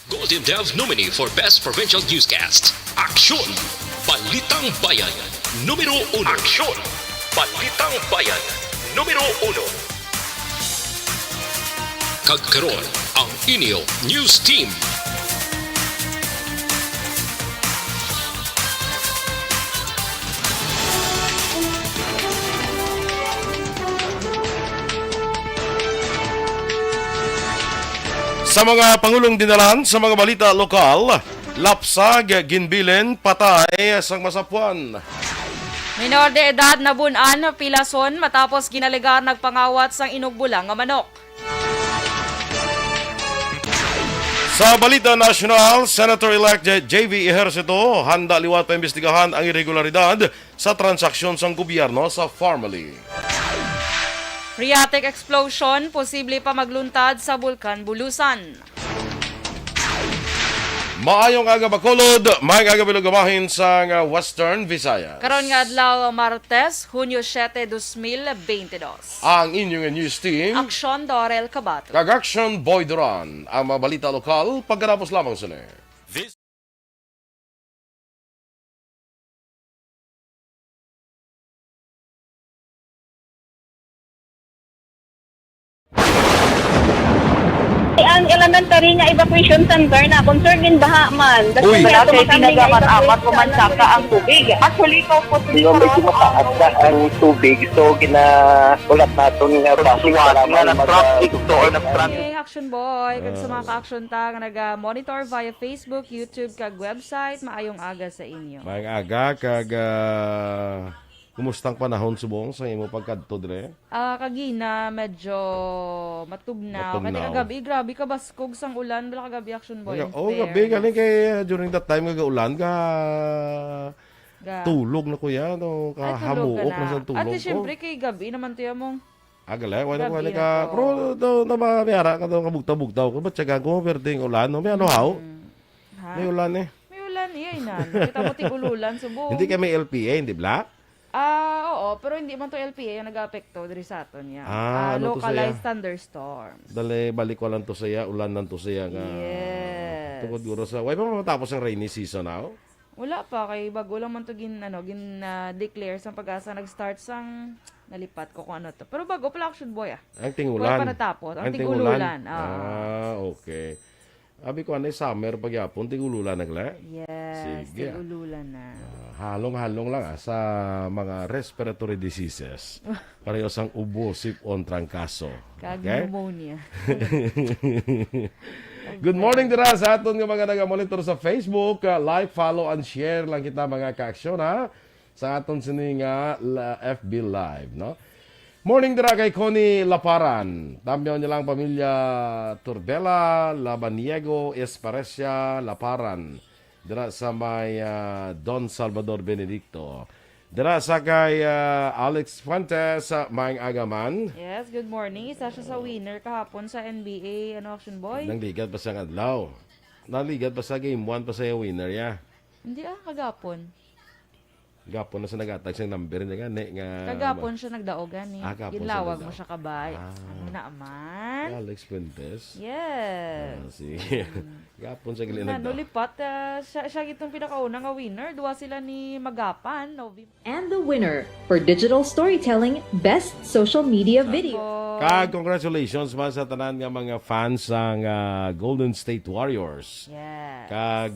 Golden Dove nominee for Best Provincial Newscast. Aksyon! Balitang Bayan. Numero 1. Aksyon! Balitang Bayan. Numero 1. Kagkaroon ang inyo News Team. Sa mga pangulong dinalan sa mga balita lokal, lapsag, ginbilin, patay sang masapuan. Minor de edad na bunan, pilason matapos ginaligar nagpangawat sang inugbulang nga manok. Sa balita nasyonal, Senator-elect J.V. Ejercito handa liwat pa imbestigahan ang irregularidad sa transaksyon sang gobyerno sa Farmally. Phreatic explosion, posible pa magluntad sa Bulkan Bulusan. Maayong aga Bacolod, maayong aga bilugamahin sa Western Visayas. Karon nga adlaw Martes, Hunyo 7, 2022. Ang inyong news team, Aksyon Dorel Cabato. Kag-Action Boy Duran, ang mga balita lokal, pagkatapos lamang sila. Ang elementary nga evacuation center na concern din baha man. Uy. Wala Kasi pinagamat-amat kumansaka ang tubig. Actually, ikaw po Medyo mataas na ang tubig. So, ulat natin nga Pasuwat nga nag-traffic to or nag-traffic. Okay, Action Boy, kag sa mga ka-action ta nga naga-monitor via Facebook, YouTube, kag website, maayong aga sa inyo. Maayong aga, kag kumustang panahon subong sa imo pagkadto dire? Kagina, medyo matugnaw. Matugnaw. Kaya kagabi, grabe ka baskog sang ulan. Wala kagabi Action Boy. Oh, gabi galing kay during that time nga ulan ka tulog na kuya no Ay, tulog kahamuok ka na sa tulog. At siyempre, kay gabi naman tiya mong. Agala, wala Gabi wala na ka. to. Pero daw na mayara ka daw kabugtaw-bugtaw ko. Ba't siya gago perding ulan no? May ano haw? Ha? May ulan eh. May ulan, iya na. Kita mo tigululan, subong. Hindi kami LPA, hindi ba? Oo, pero hindi man to LPA yung nag-apekto diri sa aton ya. Ano to Localized saya? thunderstorms. Dali balik ko lang to saya, ulan lang to saya nga. Yes. Tungkol guro sa. Why pa matapos ang rainy season now? Wala pa kay bago lang man to declare sa pag-asa nag-start sang nalipat ko kung ano to. Pero bago pala Action Boy Ang Wala tingulan. pa natapos. Ang tingululan. tigululan. Okay. Abi ko anay summer pagyapon tigululan nagla. Yes, Sige. tigululan na. Halong-halong lang sa mga respiratory diseases. Parehas ang ubo, sipon, trangkaso. Kag Okay? pneumonia. Good morning dira sa aton nga mga naga-monitor sa Facebook. Like, follow, and share lang kita mga ka-aksyon ha. Sa aton sini nga FB Live, no? Morning dira kay Connie Laparan. Tamyaw niya lang pamilya Turbela, Labaniego, Esparecia, Laparan. Dira sa may Don Salvador Benedicto. Dira sa kay Alex Fuentes sa Maing Agaman. Yes, good morning. Isa siya sa winner kahapon sa NBA Action Boy. Nangligat pa sa adlaw. Nangligat pa sa game 1 pa sa winner ya. Hindi kagapon. Gapon na sa nagatag siyang number niya nga. Kagapon siya nagdaogan eh. Gapon siya Ginlawag mo nagdaog. siya kabay. Ano na man? Alex Fuentes. Yes. Sige. Gapon siya gilin Ano, nagdaog. lipat. Siya itong pinakauna nga winner. Duwa sila ni Magapan. And the winner for Digital Storytelling Best Social Media Video. Kag congratulations man sa tanan nga mga fans ng Golden State Warriors. Yes. Kag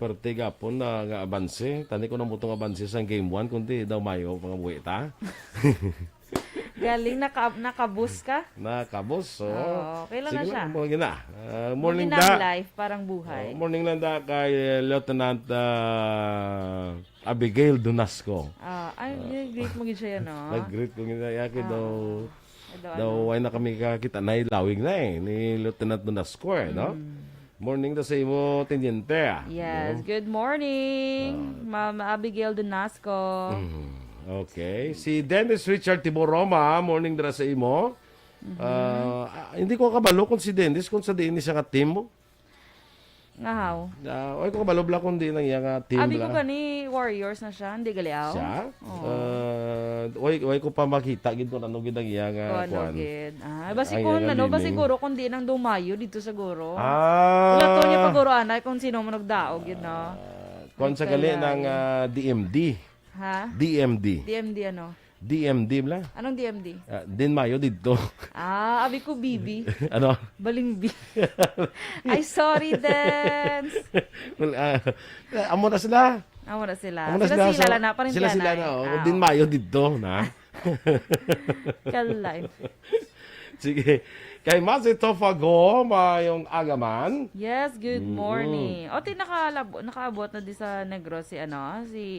parte gapon na nga abanse. Tani ko na butong abanse sa game 1 kundi daw mayo mga buwita. Galing nakabus ka. Nakabos. So, Okay lang na sige siya. Morning na. Morning Morning da. life, parang buhay. Morning lang da kay Lieutenant Abigail Dunasco. Ay, great mo gid siya, no? Nag-greet ko nga yaki daw Ano? daw ay na kami kakita na ilawig na ni Lieutenant Dunasco no? Morning da sa imo teniente. Yes, good morning, Ma'am Abigail Donasco. Okay. Si Dennis Richard Tiboroma, morning dira sa imo. Hindi ko kabalo kung si Dennis kung sa diin siya ka team mo. Ngahaw. Oy ko balobla kun di nang iya nga team Abi ko bla. gani Warriors na siya, hindi galiaw. Siya? Oy ko pa makita gid kun ano gid ang iya nga Ano kuan. gid. Basi Ang kung iyang ano, lining. basi siguro kung di nang dumayo dito siguro. Ah. Wala to niya paguro anay kung sino mo nagdaog yun, no? Kuan sa gali ng DMD. Ha? DMD. DMD ano? DMD bla. Anong DMD? Din mayo didto. Abi ko Bibi. Ano? Balingbi. Ay, sorry, Dance. Well, amo na sila. Amo na sila. Amo na Sila lang na, parin Sila na. na. Oh. Din mayo didto na. Kalay. Sige. Kay Mas Tofago, mayong agaman. Yes, good morning. O, nakaabot na di sa Negros si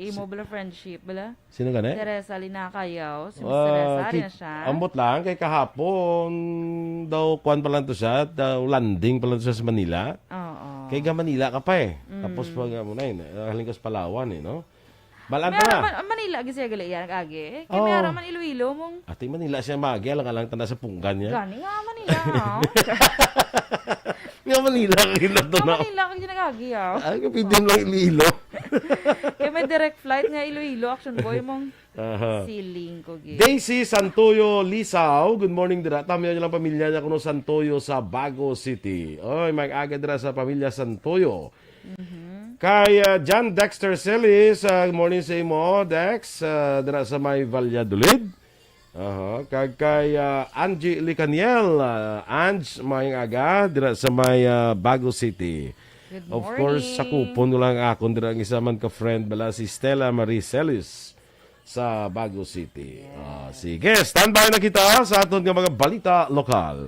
Immobile Friendship, bala? Sino gani? Teresa Linakayaw. Si Miss Teresa, rin na siya. Ambot lang, kay kahapon, daw kuan pa lang to siya, daw landing pa lang to siya sa Manila. Oo. Kay ga Manila ka pa eh. Tapos pag mo na yun, halingkos Palawan eh, no? Balaan May ta na. araman, Manila, gisaya gali yan, agi. Kaya Oo. may araman Iloilo mong, Ati Manila siya magi, alang-alang tanda sa punggan niya. gani nga Manila, ha? Nga Manila, kagila to Nga na. Manila, kang ginagagi, ha? Ay, kapitin lang ililo. Kaya may direct flight nga Iloilo, action boy mong Aha. siling ko, gi. Daisy Santoyo Lisaw, good morning dira. Tama niyo lang pamilya niya kuno Santoyo sa Bago City. Oy, mag-aga dira sa pamilya Santoyo. Kay John Dexter Celis, good morning sa imo, Dex, dira sa may Valladolid. Kay Angie Licaniel, Ange, mayang aga, dira sa may Bago City. Good Of morning. course, sa kupon ko lang ako, dira ang isa man ka-friend, bala si Stella Marie Celis sa Bago City. Sige, standby na kita sa aton nga mga balita lokal.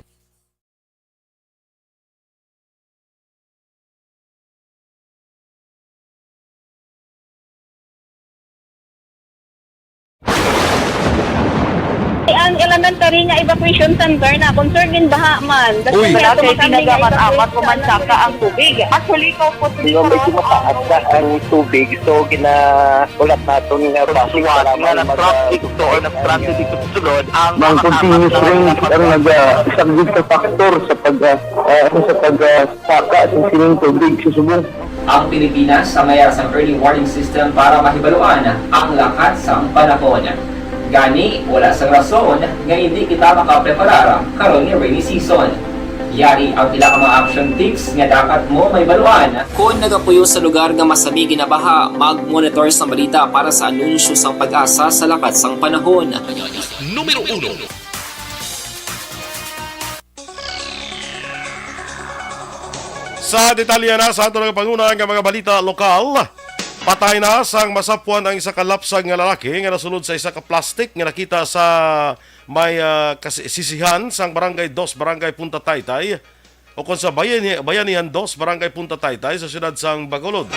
Ang elementary nga evacuation center na concern din baha man. Uy. Wala kay ginagamat-amat kumansaka ang tubig. Actually, ikaw po Hindi ko medyo mataas na ang tubig. So, ulat natin nga traffic para nga ng traffic to or ng traffic dito sa sulod ang Mang continuous rin ang nag-subject sa factor sa pagsaka sa sining tubig sa subong. Ang Pilipinas sa mayroon sa early warning system para mahibaluan ang lakas sa panahon. Gani, wala sa rason nga hindi kita makapreparar karon ni rainy season. Yari ang pila ka mga action tips nga dapat mo mahibaluan. Kung nagapuyo sa lugar nga masabi ginabaha, mag-monitor sa balita para sa anunsyo sang pag-asa sa lakas sang panahon. Numero 1. Sa detalye na sa ato ng pangunan nga mga balita lokal, patay na sang masapuan ang isa ka lapsag nga lalaki nga nasulod sa isa ka plastic nga nakita sa may sisihan sang barangay 2, barangay Punta Taytay o kung sa Bayanihan 2, barangay Punta Taytay sa siyudad sang Bacolod.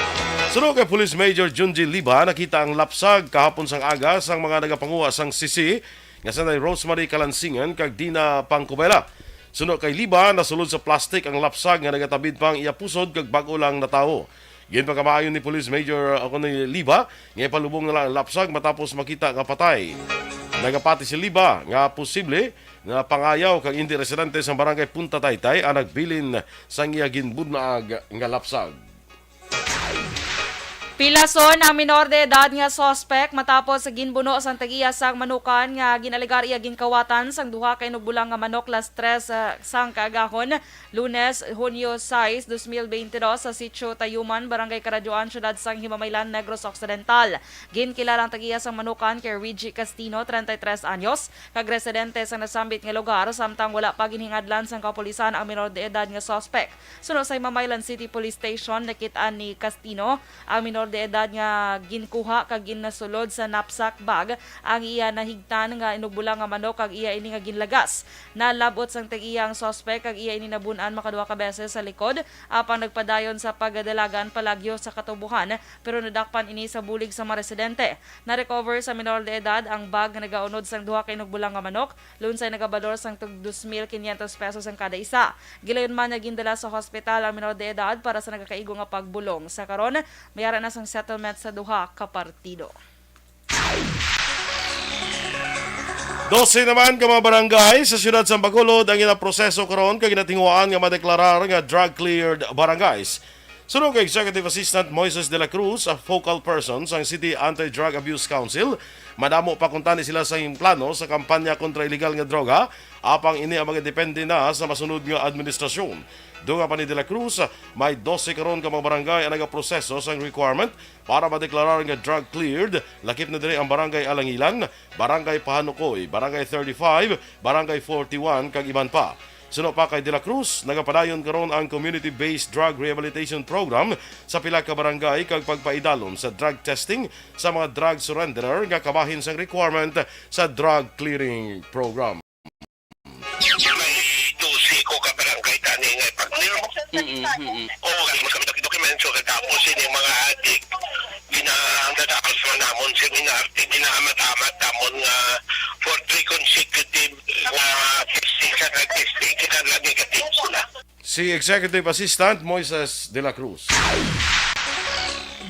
Sunod kay Police Major Junji Liba, nakita ang lapsag kahapon sang aga sang mga nagapanguha sang sisi nga sanay Rosemary Kalansingan kag Dina Pangkubela. Sunod kay Liba, nasulod sa plastic ang lapsag nga nagatabid pang iyapusod kag bago lang natawo. Gin pagkamaayon ni Police Major ni Liba, nga palubong na lang ang lapsag matapos makita nga patay. Nagapati si Liba nga posible nga pangayaw kag hindi residente sa barangay Punta Taytay ang nagbilin sang iya ginbudnaag nga lapsag. Pilason ang minor de edad nga suspect matapos sa ginbuno sang tagiya sang manukan nga ginaligar iya ginkawatan sang duha ka inubulang nga manok las 3 sang kaagahon Lunes, Hunyo 6, 2022 sa Sitio Tayuman, Barangay Karadyoan, Syudad sang Himamaylan, Negros Occidental. Ginkilalang tagiya sang manukan kay Reggie Castino, 33 anyos, kag residente sang nasambit nga lugar samtang wala pa ginhingadlan sang kapulisan ang minor de edad nga suspect. Sunod sa Himamaylan City Police Station, nakitaan ni Castino ang minor de edad nga ginkuha kag ginasulod sa knapsack bag ang iya nahigtan nga inubulang nga manok kag iya ini nga ginlagas. Nalabot sang tag-iya ang suspect kag iya ini nabunan makaduha ka beses sa likod apang nagpadayon sa pagdalagan palagyo sa katubuhan pero nadakpan ini sa bulig sa mga residente. Na-recover sa minor de edad ang bag nga nagaunod sang duha ka inubulang nga manok, lunsay nagabalor sang tug 2,500 pesos ang kada isa. Gilayon man nga gindala sa hospital ang minor de edad para sa nagakaigo nga pagbulong. Sa karon, mayara na sang settlement sa duha ka partido. 12 naman ka mga barangay sa siyudad sa Bacolod ang ina proseso karon kag ginatinguan nga madeklarar nga drug cleared barangays Sunod kay Executive Assistant Moises de la Cruz, a focal person sa City Anti-Drug Abuse Council, madamo pa kung tani sila sa iyong plano sa kampanya kontra illegal nga droga, apang ini ang mga depende na sa masunod nga administrasyon. Dunga pa ni de la Cruz, may 12 karon ka mga barangay ang nagaproseso sa requirement para madeklarar nga drug cleared. Lakip na diri ang Barangay Alangilan, Barangay Pahanukoy, Barangay 35, Barangay 41 kag iban pa. Suno pa kay De La Cruz, nagapadayon karon ang community-based drug rehabilitation program sa pila ka barangay kag pagpaidalom sa drug testing sa mga drug surrenderer nga kabahin sang requirement sa drug clearing program. May dosi ko ka barangay tani nga pag-clear mo. Oo, kasi mas kami dokumento tapos ini mga adik pinangdadakal sa namon seminar dinaamat-amat namon nga for 3 consecutive testing sa testing kita lagi kating sila. Si Executive Assistant Moises de la Cruz.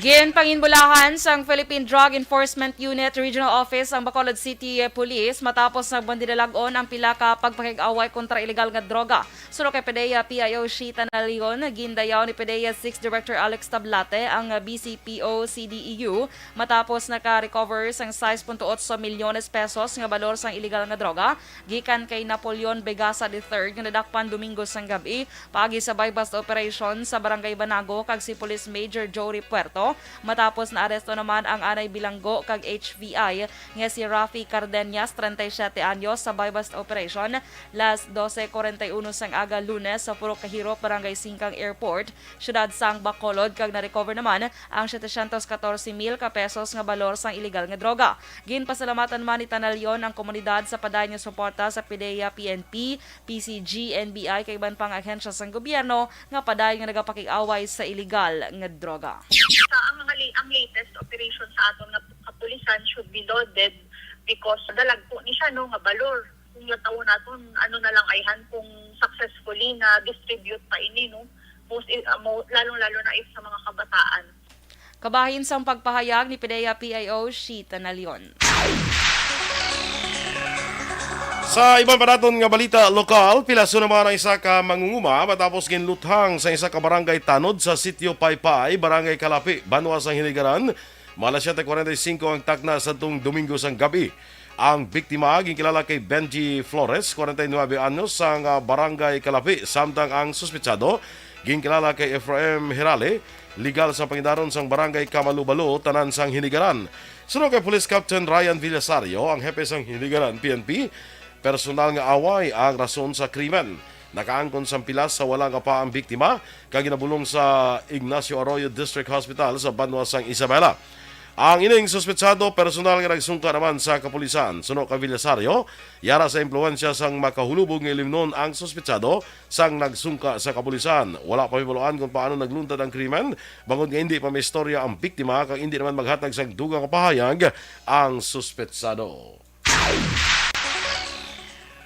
Ginpanginbulahan sang Philippine Drug Enforcement Unit Regional Office ang Bacolod City Police matapos nagbandidalagon ang pila ka pagpakig-away kontra illegal nga droga. Suno kay PDEA PIO Shita na Leon, gindayaw ni PDEA 6 Director Alex Tablate ang BCPO CDEU matapos naka-recover sang 6.8 milyones pesos nga balor sang illegal nga droga gikan kay Napoleon Begasa III nga nadakpan Domingo sang gabi paagi sa bypass operation sa Barangay Banago kag si Police Major Jory Puerto. Matapos na aresto naman ang anay bilanggo kag HVI nga si Rafi Cardenas 37 anyos sa bypass operation las 12:41 sang aga Lunes sa Purok Kahirop, Barangay Singkang Airport, syudad sang Bacolod kag na-recover naman ang 714,000 ka pesos nga balor sang illegal nga droga. Ginpasalamatan man ni Tanalyon ang komunidad sa padayon nga suporta sa PDEA, PNP, PCG, NBI kay iban pang ahensya sang gobyerno nga padayon nga nagapakig-away sa illegal nga droga. Ang latest operation sa aton nga kapulisan should be loaded because dalag po ni siya no nga balor. Kung yung taon naton ano na lang ayhan kung successfully na distribute pa ini no lalong-lalo na if sa mga kabataan. Kabahin sang pagpahayag ni PDEA PIO Shita na Leon. Sa ibang panaton nga balita lokal, pilaso naman ang isa ka mangunguma matapos ginluthang sa isa ka barangay tanod sa Sitio Paypay, Barangay Kalapi, Banwa sang Hiligaran. Malas 7:45 ang takna sa tung Domingo sang gabi. Ang biktima ginkilala kay Benji Flores, 49 anyos sang Barangay Kalapi, samtang ang suspetsado ginkilala kay Efraim Hirale, legal sa pangidaron sang Barangay Kamalubalo, tanan sang Hiligaran. Sunod kay Police Captain Ryan Villasario, ang hepe sang Hiligaran PNP, personal nga away ang rason sa krimen. Nakaangkon sa pilas sa wala nga pa ang biktima kag ginabulong sa Ignacio Arroyo District Hospital sa Banwa sang Isabela. Ang ining suspetsado personal nga nagsungka naman sa kapulisan. Suno ka Villasario, yara sa impluwensya sang makahulubog nga ilimnon ang suspetsado sang nagsungka sa kapulisan. Wala pa himuloan kung paano nagluntad ang krimen, bangod nga hindi pa may istorya ang biktima kag hindi naman maghatag sang dugang kapahayag ang suspetsado.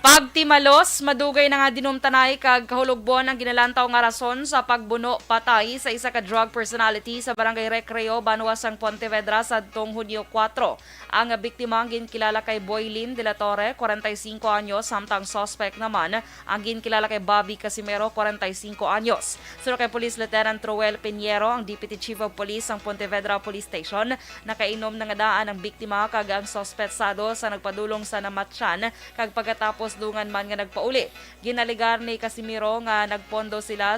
Pagtimalos, madugay na nga dinumtanay kag kahulogbon ang ginalantaw nga rason sa pagbuno patay sa isa ka drug personality sa Barangay Recreo, Banwa sang Pontevedra sa tong Hunyo 4. Ang biktima ang ginkilala kay Boylin de la Torre, 45 anyos, samtang suspect naman ang ginkilala kay Bobby Casimero, 45 anyos. Sunod kay Police Lieutenant Roel Piñero, ang Deputy Chief of Police ng Pontevedra Police Station, nakainom na nga daan ang biktima kag ang suspetsado sa nagpadulong sa namatyan kag pagkatapos dungan man nga nagpauli. Ginaligar ni Casimiro nga nagpondo sila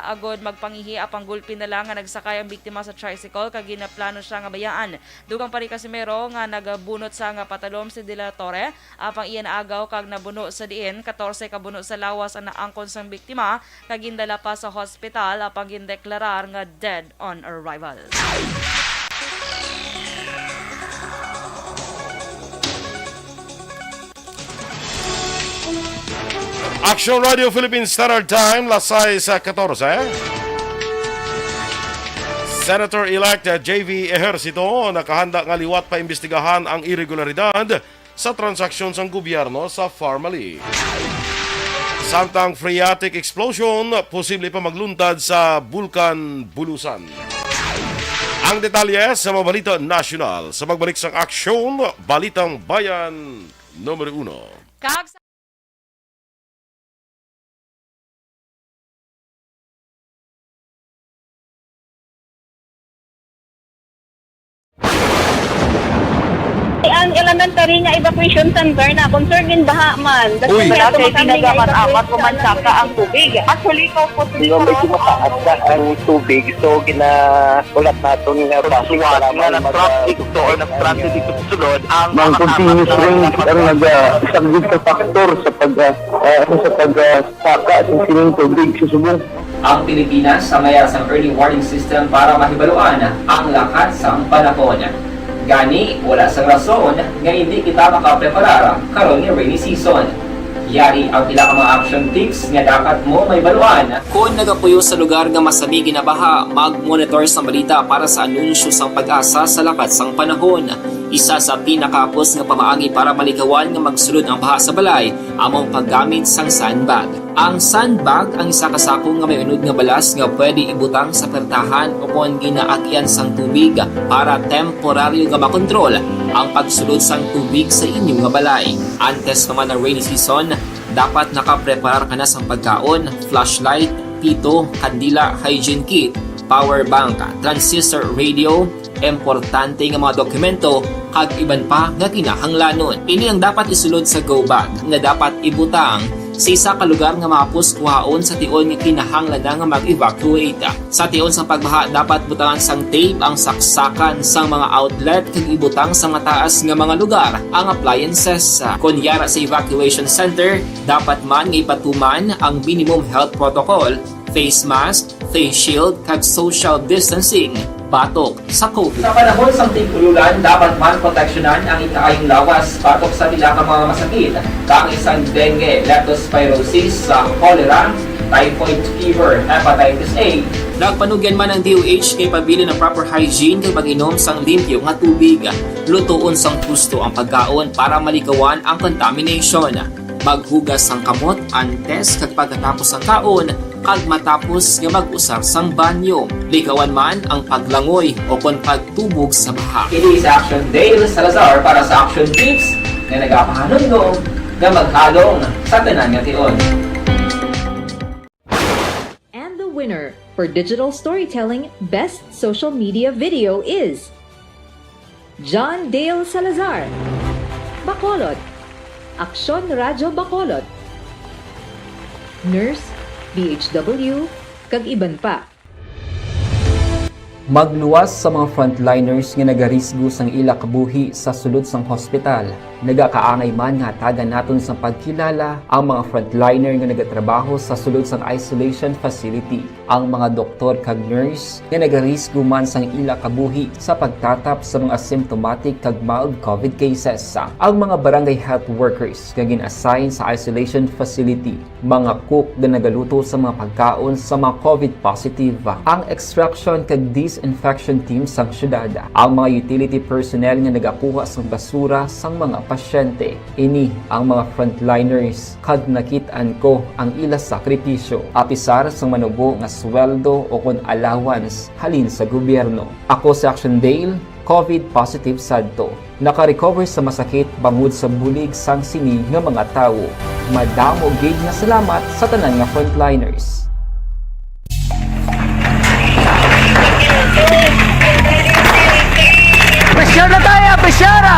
agod magpangihi apang gulpi na lang nga nagsakay ang biktima sa tricycle kag ginaplano siya nga bayaan. Dugang pa ri Casimiro nga nagabunot sa nga patalom si De La Torre apang iyan agaw kag nabuno sa diin 14 ka buno sa lawas ang naangkon sang biktima kag gindala pa sa hospital apang gindeklarar nga dead on arrival. Action Radio Philippines Standard Time, las 6:14. Senator-elect JV Ejercito nakahanda nga liwat pa imbestigahan ang irregularidad sa transaksyon sang gobyerno sa Pharmaly. Samtang phreatic explosion, posible pa magluntad sa Bulkan Bulusan. Ang detalye sa mga balita nasyonal sa pagbalik sang aksyon, Balitang Bayan numero 1. Kag ang elementary nga evacuation center na concern din baha man. Uy! Wala kay pinagamat-amat kumansaka ang tubig. Actually, ko po Di ba medyo mataas na ang tubig, so ginaulat natin nga pasuwat nga nag-traffic to or nag-traffic dito sa sulod ang continuous rain ang nag-subject sa factor sa pagsaka at sining tubig sa subong. Ang Pilipinas sa mayroon sa early warning system para mahibaluan ang lakat sa panahon. Gani, wala sa rason nga hindi kita makapreparar karon ni rainy season. Yari ang pila ka mga action tips nga dapat mo may baluan. Kung nagapuyo sa lugar nga masabi ginabaha, mag-monitor sa balita para sa anunsyo sang pag-asa sa lakat sang panahon. Isa sa pinakapos nga pamaagi para malikawan nga magsulod ang baha sa balay, among paggamit sang sandbag. Ang sandbag ang isa kasakong nga may unod nga balas nga pwede ibutang sa pertahan upon ginaagyan sang tubig para temporaryo nga makontrol ang pagsulod sang tubig sa inyong nga balay. Antes naman ng rainy season, dapat nakapreparar ka na sang pagkaon, flashlight, pito, kandila, hygiene kit, power bank, transistor radio, importante nga mga dokumento kag iban pa nga kinahanglanon. Ini ang dapat isulod sa go bag nga dapat ibutang sa isa ka lugar nga mapus kuhaon sa tion nga kinahanglan nga mag-evacuate. Sa tion sa pagbaha dapat butangan sang tape ang saksakan sang mga outlet kag ibutang sa mataas nga mga lugar ang appliances. Kunyara sa evacuation center, dapat man nga ipatuman ang minimum health protocol, face mask, face shield kag social distancing batok sa COVID. Sa panahon sa tigululan, dapat man proteksyonan ang ikaayong lawas batok sa pila ka mga masakit. Kang isang dengue, leptospirosis, cholera, typhoid fever, hepatitis A. Nagpanugyan man ang DOH kay pabili ng proper hygiene kay pag-inom sang limpyo nga tubig. Lutuon sang gusto ang pagkaon para malikawan ang contamination. Maghugas sang kamot antes kag pagkatapos ang kaon kag matapos nga mag-usar sang banyo. Likawan man ang paglangoy o kon pagtubog sa baha. It is Action Dale Salazar para sa Action Tips na nagapahanong nga maghalong sa tanan nga tion. And the winner for Digital Storytelling Best Social Media Video is John Dale Salazar, Bacolod, Aksyon Radyo Bacolod, Nurse, BHW, kag iban pa. Magluwas sa mga frontliners nga nagarisgo sang ila kabuhi sa sulod sang hospital. Nagakaangay man nga tagan naton sa pagkilala ang mga frontliner nga nagatrabaho sa sulod sang isolation facility. Ang mga doktor kag nurse nga nagarisgo man sang ila kabuhi sa pagtatap sa mga symptomatic kag mild COVID cases. Ang mga barangay health workers nga gin-assign sa isolation facility, mga cook nga nagaluto sa mga pagkaon sa mga COVID positive. Ang extraction kag disinfection team sang syudad, ang mga utility personnel nga nagakuha sang basura sang mga pasyente. Ini ang mga frontliners kag nakitaan ko ang ila sakripisyo apisar sang manubo nga sweldo o kon allowance halin sa gobyerno. Ako si Action Dale, COVID positive sadto. Naka-recover sa masakit bangod sa bulig sang sini nga mga tawo. Madamo gid nga salamat sa tanan nga frontliners. Presyar na tayo! Presyara!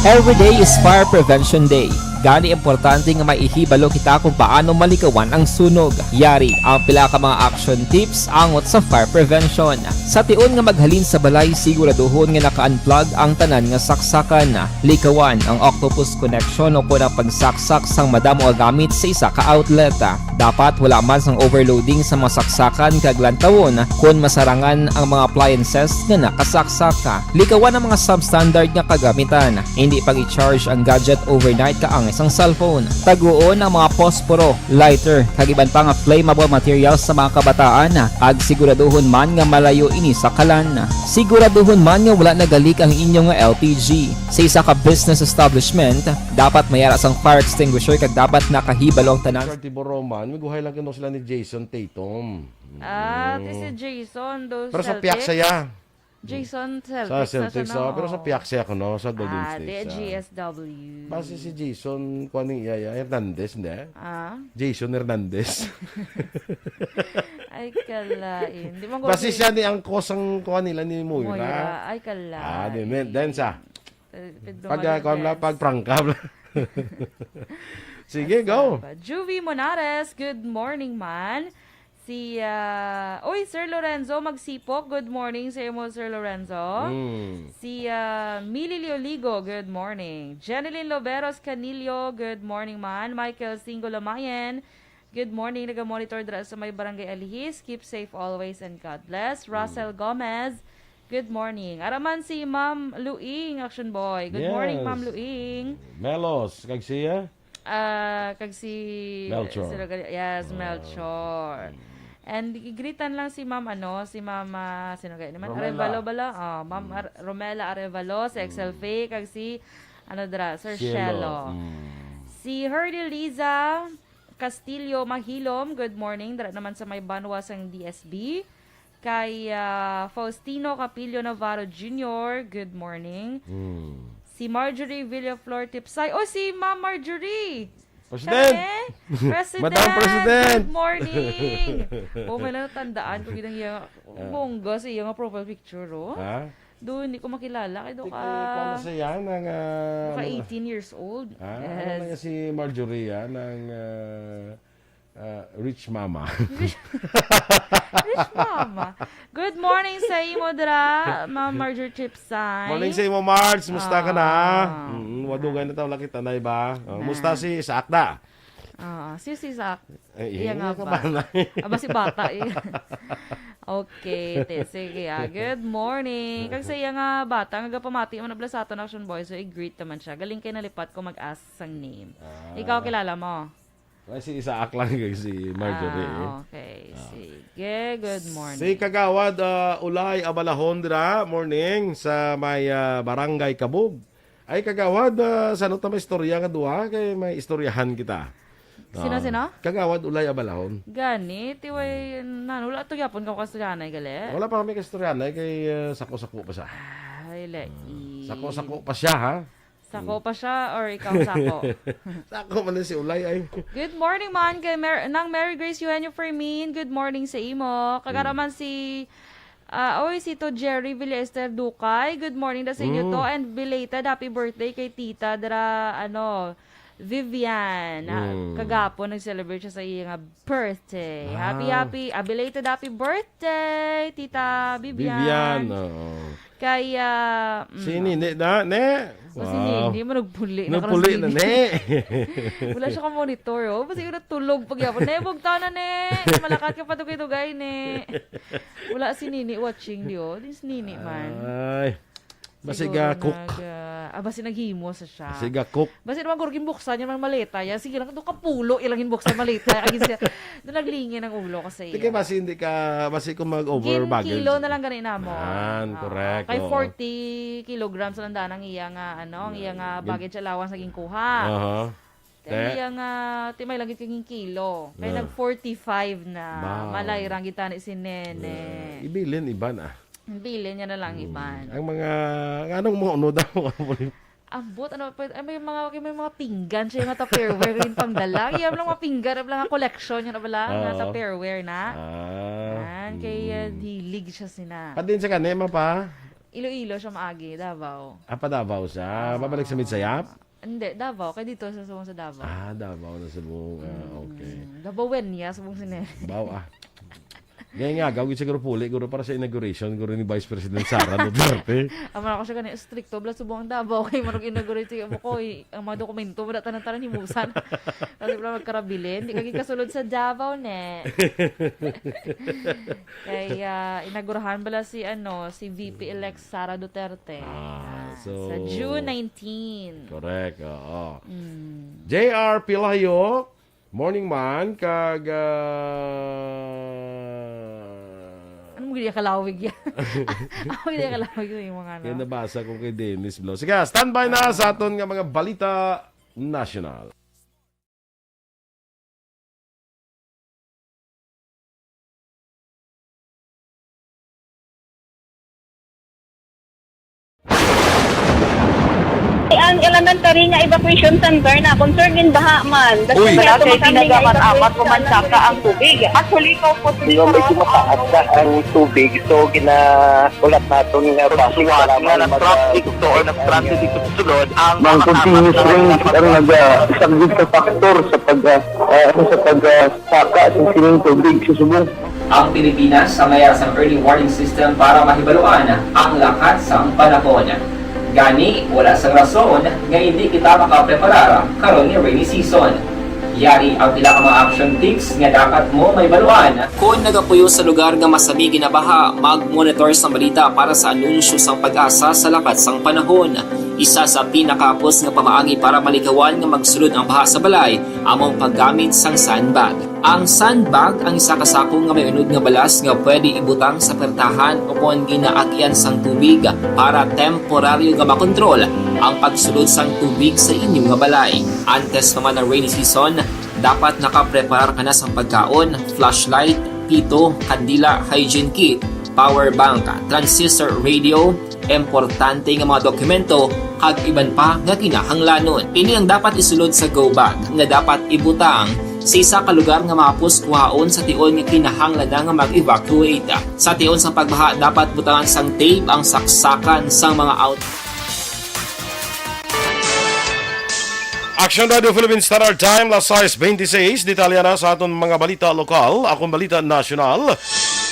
Every day is Fire Prevention Day. Gani importante nga maihibalo kita kung paano malikawan ang sunog. Yari ang pila ka mga action tips angot sa fire prevention. Sa tion nga maghalin sa balay, siguraduhon nga naka-unplug ang tanan nga saksakan. Likawan ang octopus connection o kung ang pagsaksak sang madamo nga gamit sa isa ka outlet. Dapat wala man sang overloading sa mga saksakan kag lantawon kung masarangan ang mga appliances nga nakasaksaka. Likawan ang mga substandard nga kagamitan. Hindi pag i-charge ang gadget overnight kaang isang cellphone. Taguon ang mga posporo, lighter, kag iban pa nga flammable materials sa mga kabataan. Ag siguraduhon man nga malayo ini sa kalan. Siguraduhon man nga wala nagalik ang inyong LPG. Sa isa ka business establishment, dapat mayara sang fire extinguisher kag dapat nakahibalo ang tanan. Roman, miguhay lang kino sila ni Jason Tatum. Ah, this is Jason. Those Pero sa piyak saya. Jason Sa Celtics. Celtics, na siya, pero sa Piaxe ako, no? Sa Golden Ah, State. di sa- GSW. Base si Jason, kung ano iya, Hernandez, hindi? Ah? Jason Hernandez. Ay, kalain. Di man Base siya ni ang kosang kuha nila ni Moira. Moira. Ay, kalain. Then sa, pag prangka. Sige, go. Juvie Monares, good morning man. Si, Sir Lorenzo Magsipok, good morning sa mo, Sir Lorenzo. Si Mili Leoligo, good morning. Jeneline Loberos Canillo, good morning man. Michael Singo Lamayan, good morning. Naga-monitor dra sa may barangay Alihis. Keep safe always and God bless. Russell Gomez, good morning. Araman si Ma'am Luing, Action Boy. Good morning, Yes. Ma'am Luing. Melos, kag siya? Kag si Melchor. Yes, Melchor. And igritan lang si Ma'am si Mama sino kay naman Romela. Arevalo bala. Ma'am Romela Arevalo sa Excel Fake kag si Sir Shelo. Si Herdy Liza Castillo Mahilom, good morning. Dara naman sa may banwas ang DSB. Kay Faustino Capillo Navarro Jr., good morning. Si Marjorie Villaflor Tipsay. Si Ma'am Marjorie! President! President! Madam President! Good morning! May natandaan ko ginang iya bongga sa iya nga profile picture, Ha? Doon, hindi ko makilala. Kaya doon ka... Paano sa yan? Ng, Ka 18 years old. Ano nga si Marjorie, ng Rich Mama. Rich Mama. Good morning sa imo, Dra. Ma'am Marjorie Tipsay. Morning sa imo, Marge. Musta ka na? Wadugay na tayo lakita na iba. Musta si Sakda? Si Zach. Iya nga ka ba? ba? Aba si bata. Okay, sige. Good morning. Kag sa iya nga bata, nga pamati mo na bala sa aton Action Boy, so i-greet naman siya. Galing kay nalipat ko mag-ask sang name. Ikaw kilala mo? Ay, si Isaac lang kay si Marjorie. Okay. Sige. Good morning. Si Kagawad Ulay Abalahon dira, morning sa may Barangay Kabug. Ay Kagawad, sa ano ta may istorya nga duha kay may istoryahan kita. Sino? Kagawad Ulay Abalahon. Gani, tiway, wala ito yapon ka kastuyanay, gali? Wala pa kami kastoryahan kay sako-sako pa siya. Ay, lai. Sako-sako pa siya, ha? Sako pa siya or ikaw sako? Sako man si Ulay ay. Good morning man kay nang Mary Grace Eugenio Fermin. Good morning sa imo. Kagaraman si si to Jerry Villester Dukay. Good morning da sa inyo to and belated happy birthday kay Tita Dra Vivian. Kagapon nag-celebrate siya sa iyang birthday. Belated happy birthday Tita Vivian. Kaya Si Nini na, ne? si Nini mo nagpuli. Nagpuli na, ne? Wala siya ka monitor, Basta yung natulog pagyapon. Ne, bugtaw na, ne. Malakat ka pa tugay-tugay, ne. Wala si Nini watching, Di si Nini man. Ay. Basiga cook. Basi naghimo sa siya. Basiga cook. Basi naman gurgin buksan yung maleta. Sige lang, doon kapulo ilangin buksan maleta. Doon naglingin ang ulo kasi. Hindi basi hindi ka, basi kung mag-over baggage. Kilo na lang ganina mo. Correct. Kay 40 kilograms na lang ang iya nga, ang iya nga baggage allowance naging kuha. Iya nga, timay lang kaging kilo. Kaya nag-45 na. Malay rang kita ni si Nene. Ibilin, iba na. Bilin niya na lang iban. Ang mga, anong mga ano daw? Ambot, may mga pinggan siya, mga Tupperware rin pang dala. Iya lang mga pinggan, lang collection niya na bala, mga Tupperware na. Kaya dilig siya sina. Padin sa kanema pa? Iloilo siya maagi, Davao. Pa Davao siya? Babalik sa Midsayap? Hindi, Davao. Kaya dito sa subong sa Davao. Davao na subong. Okay. Davao Wenya, subong sinere. Davao, Ganyan nga, gawin siguro puli, guro para sa inauguration, guro ni Vice President Sara Duterte. Amon ako siya ganyan, stricto, bala subong ang Davao, kay marag inaugurate mo ko, ang mga dokumento, wala tanan-tanan himusan. Kasi wala magkarabilin, di kagi kasulod sa Davao, ne. Kaya, inaugurahan bala si VP-elect Sara Duterte. Sa June 19. Correct, oo. J.R. Pilayo, morning man, kag... Ano mo ganyan kalawig yan? Ako ganyan kalawig yung mga Kaya nabasa ko kay Dennis Blo. Sige, standby na sa aton nga mga balita national. ang elementary nga evacuation center na concern din baha man. Uy. Kaya Kasi tumakami nga tinagaman amat evacuation pumansaka ang tubig. Actually, ko po Di ba medyo mataas na ang tubig, so ulat natin nga Pagsuwat nga ng traffic to or nag-transit dito sa sulod ang Mang continuous rain ang nagsaglit sa faktor sa pagsaka sa sining tubig sa subong. Ang Pilipinas sa mayroon sa early warning system para mahibaluan ang lakat sa panahon. Gani, wala sa rason nga hindi kita makapreparar karon ni rainy season. Yari ang pila ka mga action tips nga dapat mo may baluan. Kung nagapuyo sa lugar nga masabi ginabaha, mag-monitor sa balita para sa anunsyo sang pag-asa sa lakat sang panahon. Isa sa pinakapos nga pamaagi para malikawan nga magsulod ang baha sa balay, among paggamit sang sandbag. Ang sandbag ang isa kasakong nga may unod nga balas nga pwede ibutang sa pertahan upon ginaagyan sang tubig para temporaryo nga makontrol ang pagsulod sang tubig sa inyong nga balay. Antes naman ng rainy season, dapat nakapreparar ka na sa pagkaon, flashlight, pito, kandila, hygiene kit, power bank, transistor radio, importante nga mga dokumento kag iban pa nga kinahanglanon. Ini ang dapat isulod sa go bag nga dapat ibutang sa isa ka lugar nga mapus kuhaon sa tion nga kinahanglan nga mag-evacuate. Sa tion sa pagbaha dapat butangan sang tape ang saksakan sang mga out. Action Radio Philippines Standard Time, las 6:26. Detalya na sa aton mga balita lokal, akong balita nasyonal.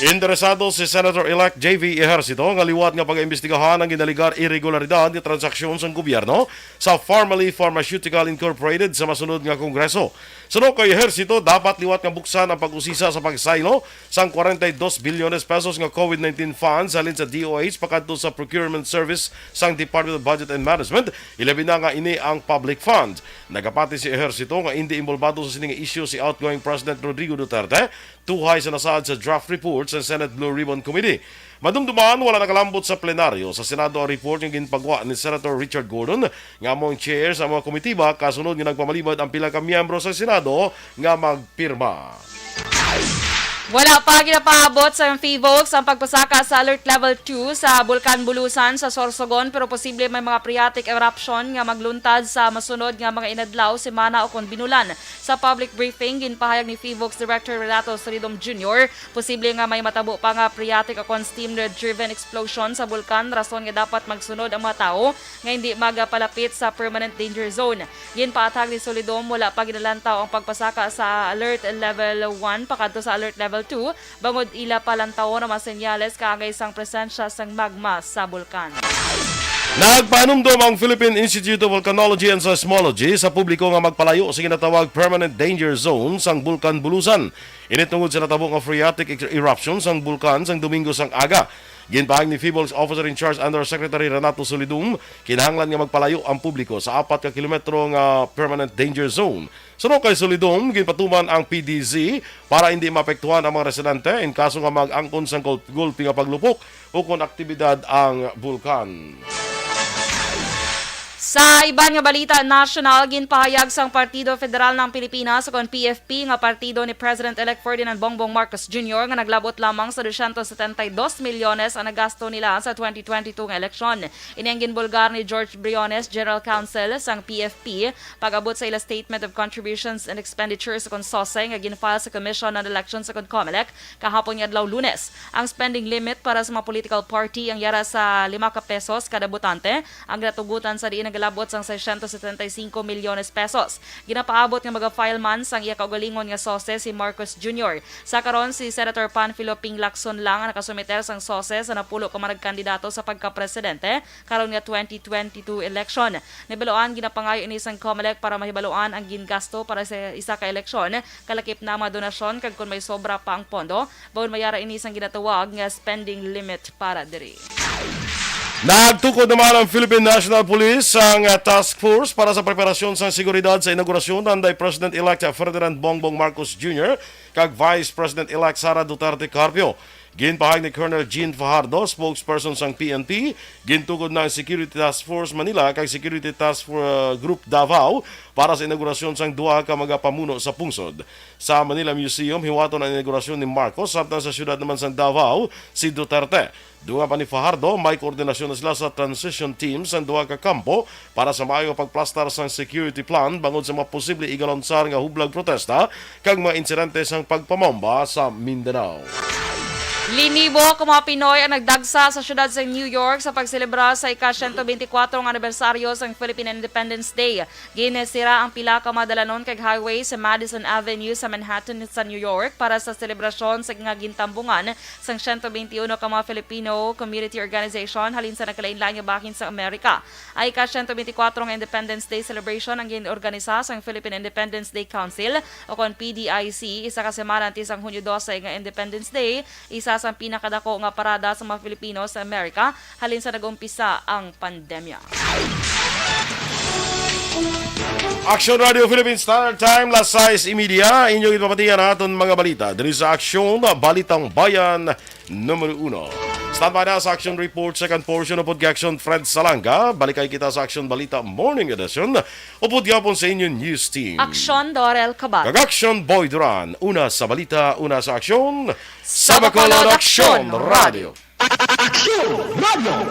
Interesado si Senator-elect J.V. Ejercito nga liwat nga pag-imbestigahan ang ginaligar irregularidad nga transaksyon sa gobyerno sa Farmally Pharmaceutical Incorporated sa masunod nga kongreso. Sunod kay Ejercito, dapat liwat nga buksan ang pag-usisa sa pagsaylo sang 42 bilyones pesos nga COVID-19 funds halin sa DOH pakadto sa procurement service sang Department of Budget and Management, ilabi na nga ini ang public fund. Nagapati si Ejercito nga hindi involvado sa sining issue si outgoing President Rodrigo Duterte, tuhay sa nasaad sa draft report sa Senate Blue Ribbon Committee. Madumduman, wala nakalambot sa plenaryo sa Senado ang report yung ginpagwa ni Senator Richard Gordon nga among chair sa mga komitiba kasunod nga nagpamalibad ang pila ka miyembro sa Senado nga magpirma. Wala pa ginapaabot sa FIVOX ang pagpasaka sa Alert Level 2 sa Bulkan Bulusan sa Sorsogon pero posible may mga phreatic eruption nga magluntad sa masunod nga mga inadlaw, semana o kon binulan. Sa public briefing, ginpahayag ni FIVOX Director Renato Solidum Jr., posible nga may matabo pa nga phreatic o kon steam-driven explosion sa bulkan, rason nga dapat magsunod ang mga tao nga hindi magapalapit sa permanent danger zone. Ginpaatag ni Solidum, wala pa ginalantaw ang pagpasaka sa Alert Level 1 pakadto sa Alert Level 2, bangod ila palantaw na masenyales kaagay sang presensya sang magma sa bulkan. Nagpanumdum ang Philippine Institute of Volcanology and Seismology sa publiko nga magpalayo sa ginatawag permanent danger zone sang Bulkan Bulusan. Init tungod sa natabo nga phreatic eruption sang bulkan sang Domingo sang aga. Ginpahag ni FIVOL's Officer in Charge Undersecretary Renato Solidum, kinahanglan nga magpalayo ang publiko sa 4 ka kilometro nga permanent danger zone. Sunod kay Solidum, ginpatuman ang PDZ para hindi maapektuhan ang mga residente in kaso nga mag-angkon sang gulpi nga paglupok o kung aktibidad ang bulkan. Sa iban nga balita national, ginpahayag sang Partido Federal ng Pilipinas o PFP nga partido ni President-elect Ferdinand Bongbong Marcos Jr. nga naglabot lamang sa 272 milyones ang nagasto nila sa 2022 nga eleksyon. Ini ang ginbulgar ni George Briones, General Counsel sang PFP, pag-abot sa ila Statement of Contributions and Expenditures sa konsose nga ginfile sa Commission on Elections sa COMELEC kahapon nga adlaw Lunes. Ang spending limit para sa mga political party ang yara sa 5 ka pesos kada botante, ang ginatugutan sa diin nagalabot sang 675 milyones pesos. Ginapaabot nga mga-file man sang iya kaugalingon nga sose si Marcos Jr. Sa karon si Senator Panfilo Ping Lacson lang ang nakasumiter sang sose sa napulo ka managkandidato sa pagka-presidente karon nga 2022 election. Nibaluan ginapangayo ini sang COMELEC para mahibaluan ang gingasto para sa isa ka eleksyon, kalakip na mga donasyon kag kun may sobra pa ang pondo, bawon mayara ini sang ginatawag nga spending limit para diri. Nagtukod naman ang Philippine National Police ang task force para sa preparasyon sa seguridad sa inaugurasyon ng President-elect Ferdinand Bongbong Marcos Jr. kag Vice President-elect Sara Duterte Carpio. Ginpahayag ni Colonel Jean Fajardo, spokesperson sang PNP, gintukod ng Security Task Force Manila kag Security Task Force Group Davao para sa inaugurasyon sang duha ka mga pamuno sa pungsod. Sa Manila Museum, hiwaton ang inaugurasyon ni Marcos, samtang sa syudad naman sang Davao, si Duterte. Dunga pa ni Fajardo, may koordinasyon na sila sa transition team sa duha ka kampo para sa maayong pagplastar sang security plan bangod sa mga posible igalonsar nga hublag protesta kag mga insidente sang pagpamomba sa Mindanao. Linibo ka mga Pinoy ang nagdagsa sa syudad sa New York sa pagselebra sa ika-124 anibersaryo sa Philippine Independence Day. Ginesira ang pila ka madalanon kag highway sa Madison Avenue sa Manhattan sa New York para sa selebrasyon sa nga gintambungan sang 121 ka mga Filipino Community Organization halin sa nakalain-lain nga bahin sa Amerika. Ay ika-124 nga Independence Day celebration ang ginorganisa sa Philippine Independence Day Council o kon PDIC isa ka semana antes ang Hunyo 12 nga Independence Day, isa sa pinakadako nga parada sa mga Pilipino sa Amerika halin sa nag-umpisa ang pandemya. Action Radio Philippines Standard Time, last 6:30. Inyong ipapatiyan natin mga balita. Dito sa Action, Balitang Bayan, numero 1. Standby na sa Action Report, second portion of Pod-Action Fred Salanga. Balikay kita sa Action Balita Morning Edition. Upod yapon sa inyong news team. Action Dorel Cabal. Kag-Action Boy Duran. Una sa balita, una sa aksyon. Sa Bacolod Action Radio. Action Radio!